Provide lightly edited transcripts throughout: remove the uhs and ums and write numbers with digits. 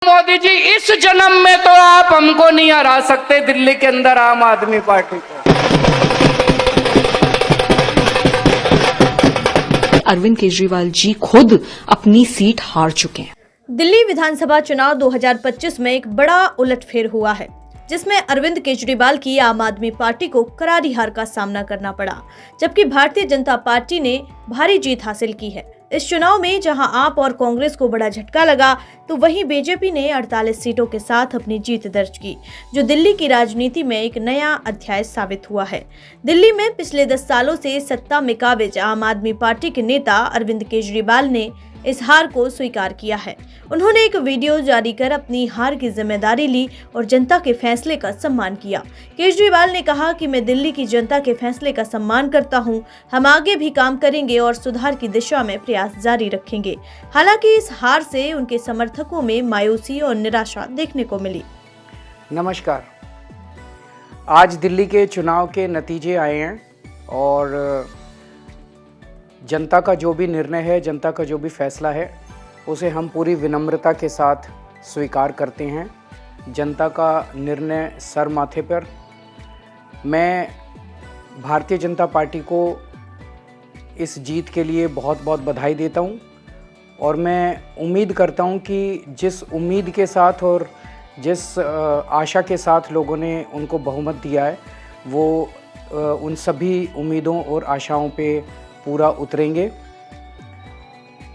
मोदी जी, इस जन्म में तो आप हमको नहीं हरा सकते दिल्ली के अंदर आम आदमी पार्टी को। अरविंद केजरीवाल जी खुद अपनी सीट हार चुके हैं। दिल्ली विधानसभा चुनाव 2025 में एक बड़ा उलटफेर हुआ है, जिसमें अरविंद केजरीवाल की आम आदमी पार्टी को करारी हार का सामना करना पड़ा, जबकि भारतीय जनता पार्टी ने भारी जीत हासिल की है। इस चुनाव में जहां आप और कांग्रेस को बड़ा झटका लगा, तो वहीं बीजेपी ने 48 सीटों के साथ अपनी जीत दर्ज की, जो दिल्ली की राजनीति में एक नया अध्याय साबित हुआ है। दिल्ली में पिछले 10 सालों से सत्ता में काबिज आम आदमी पार्टी के नेता अरविंद केजरीवाल ने इस हार को स्वीकार किया है। उन्होंने एक वीडियो जारी कर अपनी हार की जिम्मेदारी ली और जनता के फैसले का सम्मान किया। केजरीवाल ने कहा कि मैं दिल्ली की जनता के फैसले का सम्मान करता हूं। हम आगे भी काम करेंगे और सुधार की दिशा में प्रयास जारी रखेंगे। हालांकि इस हार से उनके समर्थकों में मायूसी और निराशा देखने को मिली। नमस्कार। आज दिल्ली के चुनाव के नतीजे आए हैं और जनता का जो भी निर्णय है, जनता का जो भी फैसला है, उसे हम पूरी विनम्रता के साथ स्वीकार करते हैं। जनता का निर्णय सर माथे पर। मैं भारतीय जनता पार्टी को इस जीत के लिए बहुत बहुत बधाई देता हूं और मैं उम्मीद करता हूं कि जिस उम्मीद के साथ और जिस आशा के साथ लोगों ने उनको बहुमत दिया है, वो उन सभी उम्मीदों और आशाओं पे पूरा उतरेंगे।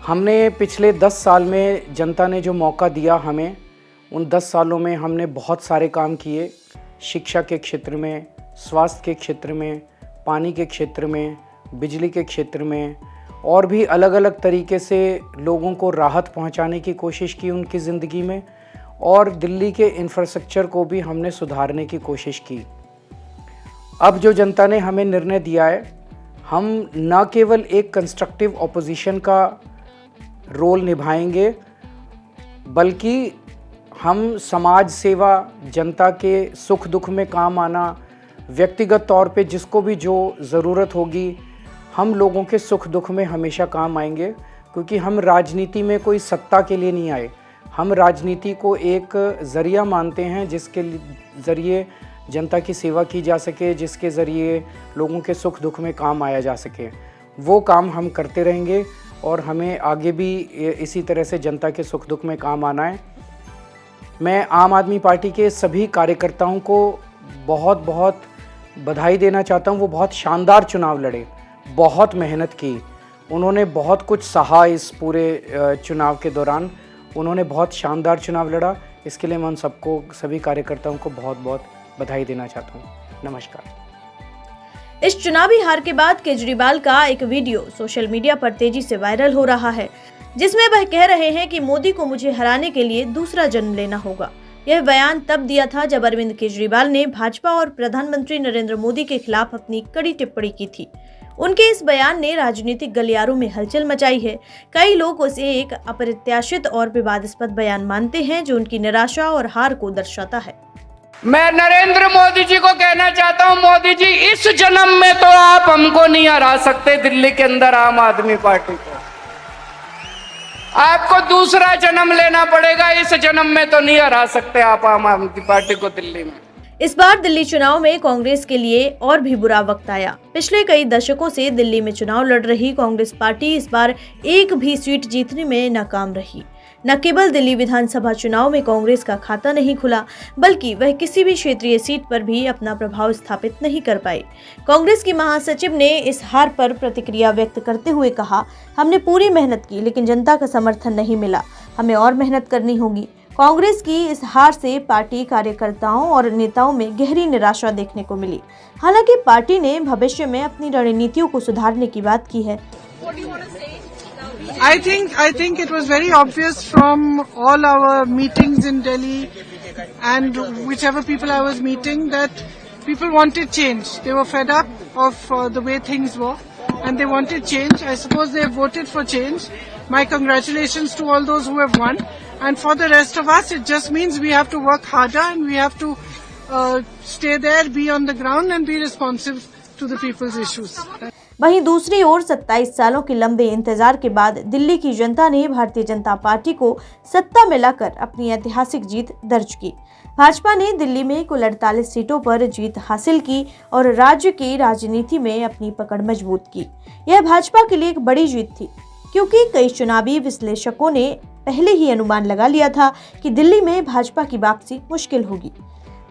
हमने पिछले 10 साल में जनता ने जो मौका दिया हमें, उन 10 सालों में हमने बहुत सारे काम किए। शिक्षा के क्षेत्र में, स्वास्थ्य के क्षेत्र में, पानी के क्षेत्र में, बिजली के क्षेत्र में और भी अलग अलग तरीके से लोगों को राहत पहुंचाने की कोशिश की उनकी ज़िंदगी में, और दिल्ली के इंफ्रास्ट्रक्चर को भी हमने सुधारने की कोशिश की। अब जो जनता ने हमें निर्णय दिया है, हम न केवल एक कंस्ट्रक्टिव ऑपोजिशन का रोल निभाएंगे, बल्कि हम समाज सेवा, जनता के सुख दुख में काम आना, व्यक्तिगत तौर पे जिसको भी जो ज़रूरत होगी, हम लोगों के सुख दुख में हमेशा काम आएंगे। क्योंकि हम राजनीति में कोई सत्ता के लिए नहीं आए, हम राजनीति को एक ज़रिया मानते हैं जिसके ज़रिए जनता की सेवा की जा सके, जिसके ज़रिए लोगों के सुख दुख में काम आया जा सके। वो काम हम करते रहेंगे और हमें आगे भी इसी तरह से जनता के सुख दुख में काम आना है। मैं आम आदमी पार्टी के सभी कार्यकर्ताओं को बहुत बहुत बधाई देना चाहता हूँ। वो बहुत शानदार चुनाव लड़े, बहुत मेहनत की, उन्होंने बहुत कुछ सहा इस पूरे चुनाव के दौरान। उन्होंने बहुत शानदार चुनाव लड़ा। इसके लिए मैं उन सबको, सभी कार्यकर्ताओं को बहुत बहुत बधाई देना चाहता हूँ। नमस्कार। इस चुनावी हार के बाद केजरीवाल का एक वीडियो सोशल मीडिया पर तेजी से वायरल हो रहा है, जिसमें वह कह रहे हैं कि मोदी को मुझे हराने के लिए दूसरा जन्म लेना होगा। यह बयान तब दिया था जब अरविंद केजरीवाल ने भाजपा और प्रधानमंत्री नरेंद्र मोदी के खिलाफ अपनी कड़ी टिप्पणी की थी। उनके इस बयान ने राजनीतिक गलियारों में हलचल मचाई है। कई लोग उसे एक अप्रत्याशित और विवादास्पद बयान मानते हैं, जो उनकी निराशा और हार को दर्शाता है। मैं नरेंद्र मोदी जी को कहना चाहता हूं, मोदी जी, इस जन्म में तो आप हमको नहीं हरा सकते दिल्ली के अंदर आम आदमी पार्टी को। आपको दूसरा जन्म लेना पड़ेगा, इस जन्म में तो नहीं हरा सकते आप आम आदमी पार्टी को दिल्ली में। इस बार दिल्ली चुनाव में कांग्रेस के लिए और भी बुरा वक्त आया। पिछले कई दशकों से दिल्ली में चुनाव लड़ रही कांग्रेस पार्टी इस बार एक भी सीट जीतने में नाकाम रही। न केवल दिल्ली विधानसभा चुनाव में कांग्रेस का खाता नहीं खुला, बल्कि वह किसी भी क्षेत्रीय सीट पर भी अपना प्रभाव स्थापित नहीं कर पाई। कांग्रेस की महासचिव ने इस हार पर प्रतिक्रिया व्यक्त करते हुए कहा, हमने पूरी मेहनत की, लेकिन जनता का समर्थन नहीं मिला। हमें और मेहनत करनी होगी। कांग्रेस की इस हार से पार्टी कार्यकर्ताओं और नेताओं में गहरी निराशा देखने को मिली। हालांकि पार्टी ने भविष्य में अपनी रणनीतियों को सुधारने की बात की है। I think it was very obvious from all our meetings in Delhi and whichever people I was meeting that people wanted change. They were fed up of the way things were and they wanted change. I suppose they voted for change. My congratulations to all those who have won. And for the rest of us, it just means we have to work harder and we have to stay there, be on the ground and be responsive to the people's issues. वहीं दूसरी ओर 27 सालों के लंबे इंतजार के बाद दिल्ली की जनता ने भारतीय जनता पार्टी को सत्ता में लाकर अपनी ऐतिहासिक जीत दर्ज की। भाजपा ने दिल्ली में कुल 48 सीटों पर जीत हासिल की और राज्य की राजनीति में अपनी पकड़ मजबूत की। यह भाजपा के लिए एक बड़ी जीत थी, क्योंकि कई चुनावी विश्लेषकों ने पहले ही अनुमान लगा लिया था कि दिल्ली में भाजपा की वापसी मुश्किल होगी।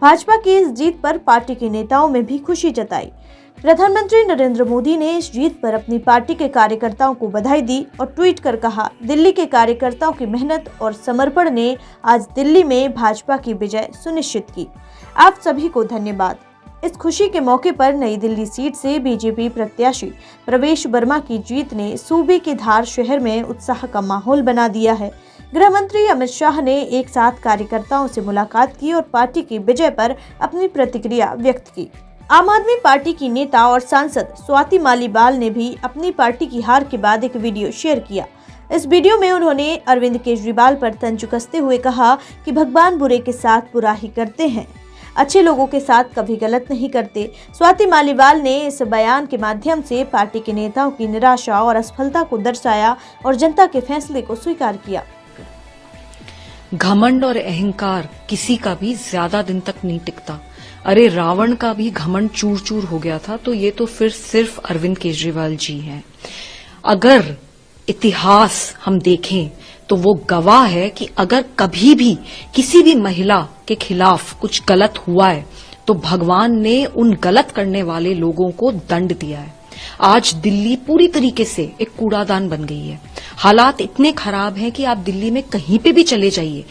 भाजपा की इस जीत पर पार्टी के नेताओं में भी खुशी जताई। प्रधानमंत्री नरेंद्र मोदी ने इस जीत पर अपनी पार्टी के कार्यकर्ताओं को बधाई दी और ट्वीट कर कहा, दिल्ली के कार्यकर्ताओं की मेहनत और समर्पण ने आज दिल्ली में भाजपा की विजय सुनिश्चित की। आप सभी को धन्यवाद। इस खुशी के मौके पर नई दिल्ली सीट से बीजेपी प्रत्याशी प्रवेश वर्मा की जीत ने सूबे के धार शहर में उत्साह का माहौल बना दिया है। गृह मंत्री अमित शाह ने एक साथ कार्यकर्ताओं से मुलाकात की और पार्टी की विजय पर अपनी प्रतिक्रिया व्यक्त की। आम आदमी पार्टी की नेता और सांसद स्वाति मालीवाल ने भी अपनी पार्टी की हार के बाद एक वीडियो शेयर किया। इस वीडियो में उन्होंने अरविंद केजरीवाल पर तंज कसते हुए कहा कि भगवान बुरे के साथ बुरा ही करते हैं, अच्छे लोगों के साथ कभी गलत नहीं करते। स्वाति मालीवाल ने इस बयान के माध्यम से पार्टी के नेताओं की निराशा और असफलता को दर्शाया और जनता के फैसले को स्वीकार किया। घमंड और अहंकार किसी का भी ज्यादा दिन तक नहीं टिकता। अरे रावण का भी घमंड चूर चूर हो गया था, तो ये तो फिर सिर्फ अरविंद केजरीवाल जी हैं। अगर इतिहास हम देखें तो वो गवाह है कि अगर कभी भी किसी भी महिला के खिलाफ कुछ गलत हुआ है तो भगवान ने उन गलत करने वाले लोगों को दंड दिया है। आज दिल्ली पूरी तरीके से एक कूड़ादान बन गई है। हालात इतने खराब हैं कि आप दिल्ली में कहीं पे भी चले जाइए,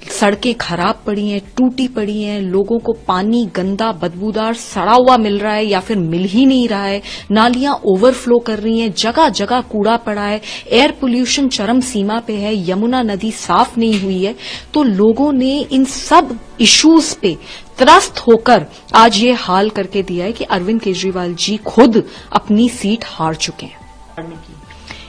सड़कें खराब पड़ी हैं, टूटी पड़ी हैं, लोगों को पानी गंदा बदबूदार सड़ा हुआ मिल रहा है या फिर मिल ही नहीं रहा है, नालियां ओवरफ्लो कर रही हैं, जगह जगह कूड़ा पड़ा है, एयर पोल्यूशन चरम सीमा पे है, यमुना नदी साफ नहीं हुई है। तो लोगों ने इन सब इश्यूज पे त्रस्त होकर आज ये हाल करके दिया है कि अरविंद केजरीवाल जी खुद अपनी सीट हार चुके हैं।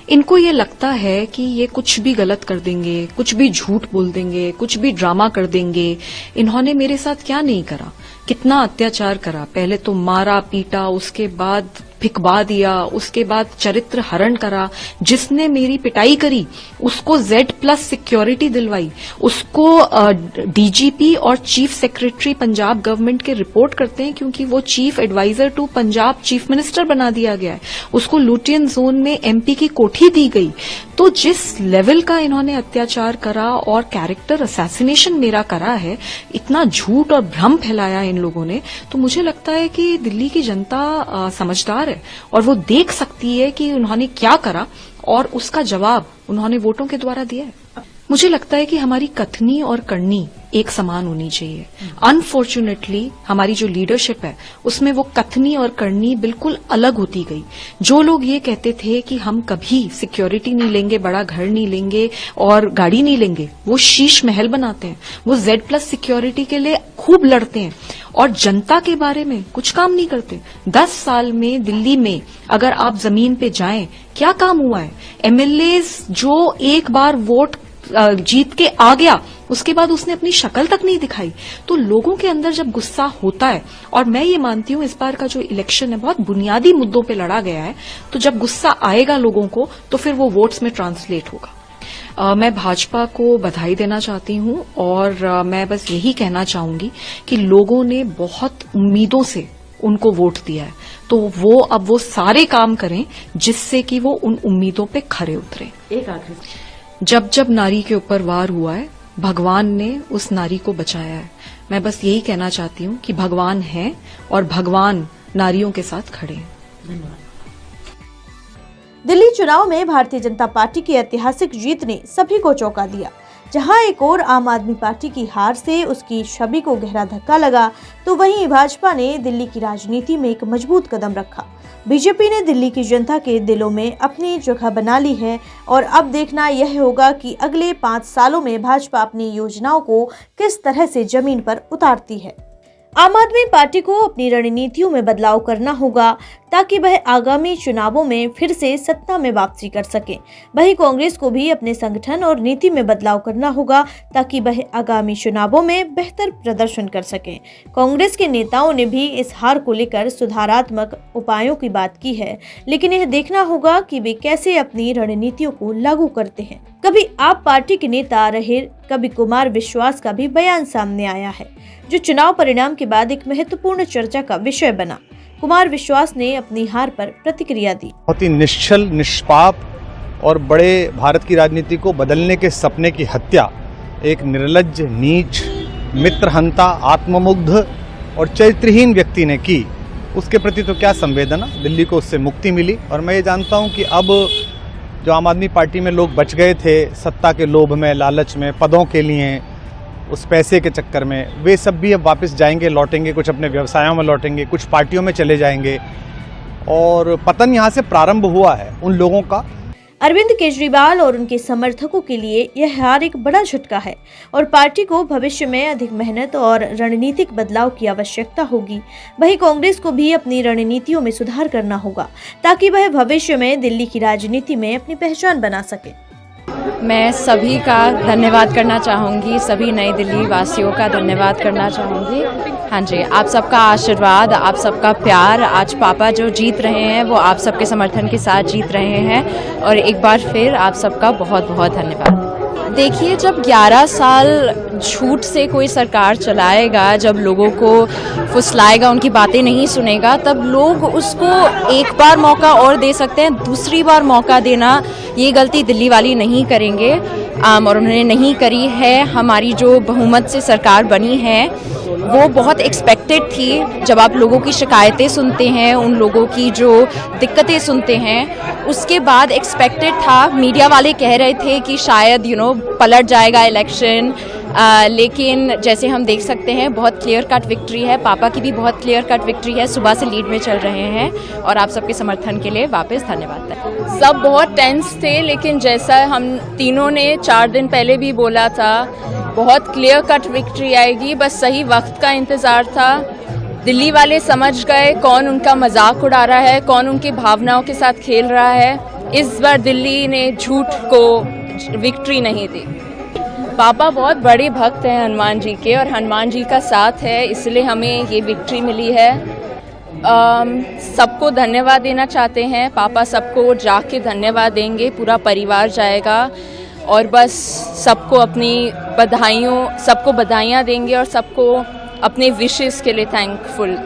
इनको ये लगता है कि ये कुछ भी गलत कर देंगे, कुछ भी झूठ बोल देंगे, कुछ भी ड्रामा कर देंगे। इन्होंने मेरे साथ क्या नहीं करा, कितना अत्याचार करा। पहले तो मारा पीटा, उसके बाद फिकवा दिया, उसके बाद चरित्र हरण करा। जिसने मेरी पिटाई करी उसको Z+ सिक्योरिटी दिलवाई, उसको डीजीपी और चीफ सेक्रेटरी पंजाब गवर्नमेंट के रिपोर्ट करते हैं क्योंकि वो chief adviser to Punjab chief minister बना दिया गया है। उसको लुटियन जोन में MP की कोठी दी गई। तो जिस लेवल का इन्होंने अत्याचार करा और कैरेक्टर असैसिनेशन मेरा करा है, इतना झूठ और भ्रम फैलाया इन लोगों ने, तो मुझे लगता है कि दिल्ली की जनता समझदार है और वो देख सकती है कि उन्होंने क्या करा और उसका जवाब उन्होंने वोटों के द्वारा दिया है। मुझे लगता है कि हमारी कथनी और करनी एक समान होनी चाहिए। अनफॉर्चुनेटली हमारी जो लीडरशिप है उसमें वो कथनी और करनी बिल्कुल अलग होती गई। जो लोग ये कहते थे कि हम कभी सिक्योरिटी नहीं लेंगे, बड़ा घर नहीं लेंगे और गाड़ी नहीं लेंगे, वो शीश महल बनाते हैं, वो Z+ सिक्योरिटी के लिए खूब लड़ते हैं और जनता के बारे में कुछ काम नहीं करते। 10 साल में दिल्ली में अगर आप जमीन पे जाएं, क्या काम हुआ है? MLAs जो एक बार वोट जीत के आ गया, उसके बाद उसने अपनी शक्ल तक नहीं दिखाई। तो लोगों के अंदर जब गुस्सा होता है, और मैं ये मानती हूं इस बार का जो इलेक्शन है बहुत बुनियादी मुद्दों पे लड़ा गया है, तो जब गुस्सा आएगा लोगों को तो फिर वो वोट्स में ट्रांसलेट होगा। मैं भाजपा को बधाई देना चाहती हूं और मैं बस यही कहना चाहूंगी कि लोगों ने बहुत उम्मीदों से उनको वोट दिया है, तो वो अब वो सारे काम करें जिससे कि वो उन उम्मीदों पे खरे उतरे। एक आखिरी, जब जब नारी के ऊपर वार हुआ है, भगवान ने उस नारी को बचाया है। मैं बस यही कहना चाहती हूँ कि भगवान है और भगवान नारियों के साथ खड़े हैं। धन्यवाद। दिल्ली चुनाव में भारतीय जनता पार्टी की ऐतिहासिक जीत ने सभी को चौंका दिया। जहां एक ओर आम आदमी पार्टी की हार से उसकी छवि को गहरा धक्का लगा, तो वहीं भाजपा ने दिल्ली की राजनीति में एक मजबूत कदम रखा। बीजेपी ने दिल्ली की जनता के दिलों में अपनी जगह बना ली है और अब देखना यह होगा कि अगले 5 सालों में भाजपा अपनी योजनाओं को किस तरह से जमीन पर उतारती है। आम आदमी पार्टी को अपनी रणनीतियों में बदलाव करना होगा ताकि वह आगामी चुनावों में फिर से सत्ता में वापसी कर सके। वहीं कांग्रेस को भी अपने संगठन और नीति में बदलाव करना होगा ताकि वह आगामी चुनावों में बेहतर प्रदर्शन कर सके। कांग्रेस के नेताओं ने भी इस हार को लेकर सुधारात्मक उपायों की बात की है, लेकिन यह देखना होगा कि वे कैसे अपनी रणनीतियों को लागू करते हैं। कभी आप पार्टी के नेता रहे, कभी कुमार विश्वास का भी बयान सामने आया है, जो चुनाव परिणाम के बाद एक महत्वपूर्ण चर्चा का विषय बना। कुमार विश्वास ने अपनी हार पर प्रतिक्रिया दी। बहुत ही निश्चल, निष्पाप और बड़े भारत की राजनीति को बदलने के सपने की हत्या एक निर्लज्ज, नीच, मित्रहंता, आत्ममुग्ध और चरित्रहीन व्यक्ति ने की। उसके प्रति तो क्या संवेदना, दिल्ली को उससे मुक्ति मिली। और मैं ये जानता हूँ कि अब जो आम आदमी पार्टी में लोग बच गए थे सत्ता के लोभ में, लालच में, पदों के लिए, उस पैसे के चक्कर में, वे सब भी अब वापस जाएंगे, लौटेंगे, कुछ अपने व्यवसायों में लौटेंगे, कुछ पार्टियों में चले जाएंगे और पतन यहाँ से प्रारंभ हुआ है उन लोगों का। अरविंद केजरीवाल और उनके समर्थकों के लिए यह हार एक बड़ा झटका है और पार्टी को भविष्य में अधिक मेहनत और रणनीतिक बदलाव की आवश्यकता होगी। वहीं कांग्रेस को भी अपनी रणनीतियों में सुधार करना होगा ताकि वह भविष्य में दिल्ली की राजनीति में अपनी पहचान बना सके। मैं सभी का धन्यवाद करना चाहूँगी, सभी नई दिल्ली वासियों का धन्यवाद करना चाहूँगी। हाँ जी, आप सबका आशीर्वाद, आप सबका प्यार, आज पापा जो जीत रहे हैं वो आप सबके समर्थन के साथ जीत रहे हैं और एक बार फिर आप सबका बहुत बहुत धन्यवाद। देखिए, जब 11 साल झूठ से कोई सरकार चलाएगा, जब लोगों को फुसलाएगा, उनकी बातें नहीं सुनेगा, तब लोग उसको एक बार मौका और दे सकते हैं। दूसरी बार मौका देना, ये गलती दिल्ली वाली नहीं करेंगे और उन्होंने नहीं करी है। हमारी जो बहुमत से सरकार बनी है वो बहुत एक्सपेक्टेड थी। जब आप लोगों की शिकायतें सुनते हैं, उन लोगों की जो दिक्कतें सुनते हैं, उसके बाद एक्सपेक्टेड था। मीडिया वाले कह रहे थे कि शायद पलट जाएगा इलेक्शन, लेकिन जैसे हम देख सकते हैं बहुत क्लियर कट विक्ट्री है। पापा की भी बहुत क्लियर कट विक्ट्री है, सुबह से लीड में चल रहे हैं और आप सबके समर्थन के लिए वापस धन्यवाद है। सब बहुत टेंस थे, लेकिन जैसा हम तीनों ने 4 दिन पहले भी बोला था, बहुत क्लियर कट विक्ट्री आएगी, बस सही वक्त का इंतज़ार था। दिल्ली वाले समझ गए कौन उनका मजाक उड़ा रहा है, कौन उनकी भावनाओं के साथ खेल रहा है। इस बार दिल्ली ने झूठ को विक्ट्री नहीं दी। पापा बहुत बड़े भक्त हैं हनुमान जी के और हनुमान जी का साथ है, इसलिए हमें ये विक्ट्री मिली है। सबको धन्यवाद देना चाहते हैं, पापा सबको जाके धन्यवाद देंगे, पूरा परिवार जाएगा और बस सबको अपनी सबको बधाइयाँ देंगे और सबको अपने विशेस के लिए थैंकफुल